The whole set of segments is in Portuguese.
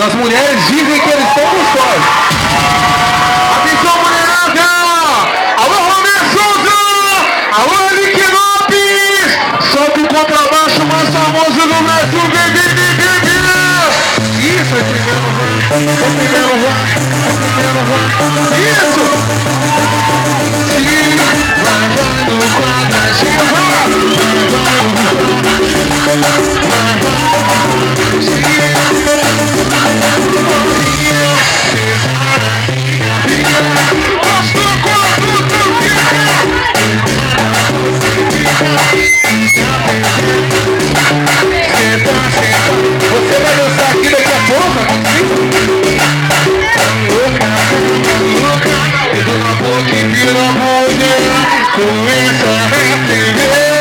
As mulheres dizem que eles estão gostosos. Atenção, mulherada! Alô, Romeu Souza! Alô, Henrique Lopes! Sobe o contrabaixo mais famoso do Brasil, bebê! Isso, é primeiro vai. Isso! Vai no quadradinho, você vai dançar aqui daqui a pouco? Começa a receber.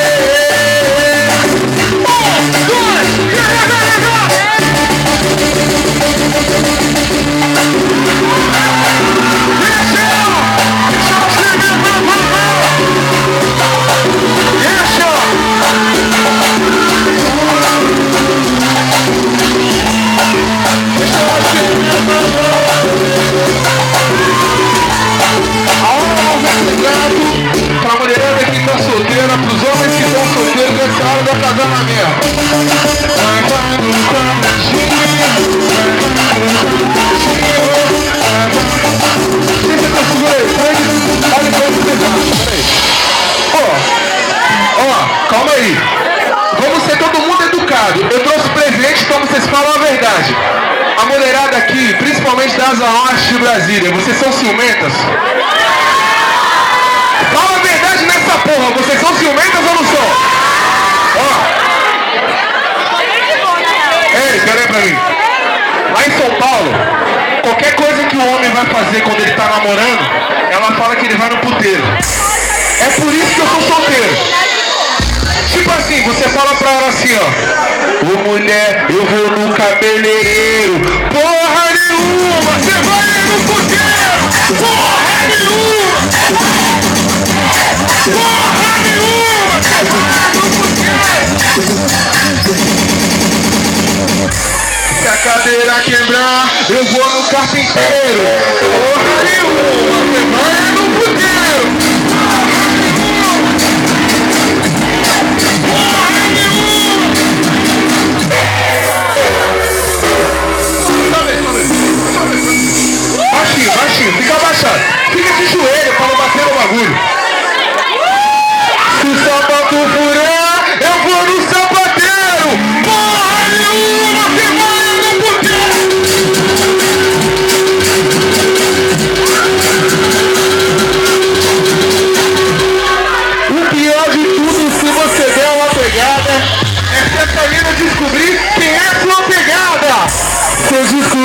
Pra mulherada que tá solteira, pros homens que estão solteiros nessa hora da casamento. Você tá segurando aí, olha pra vocês, peraí. Ó, calma aí. Vamos ser todo mundo educado. Eu trouxe presente, então vocês falam a verdade. A mulherada aqui, principalmente da Asa Norte de Brasília, vocês são ciumentas? Fala a verdade nessa porra, vocês são ciumentas ou não são? Ó. Ei, peraí pra mim. Lá em São Paulo, qualquer coisa que o homem vai fazer quando ele tá namorando, ela fala que ele vai no puteiro. É por isso que eu sou solteiro. Tipo assim, você fala pra ela assim, ó. Ô mulher, eu vou no cabeleireiro. Porra nenhuma, você vai no puteiro. Porra nenhuma. Porra nenhuma, você vai no puteiro. Se a cadeira quebrar, eu vou no carpinteiro. Porra nenhuma, você vai no puteiro. Baixinho, fica abaixado. Fica de joelho pra não bater no bagulho. Se o sapato furar, eu vou no sapateiro. Porra nenhuma, você vai no puteiro. O pior de tudo, se você der uma pegada, é se essa menina descobrir quem é sua pegada. Se eu descobrir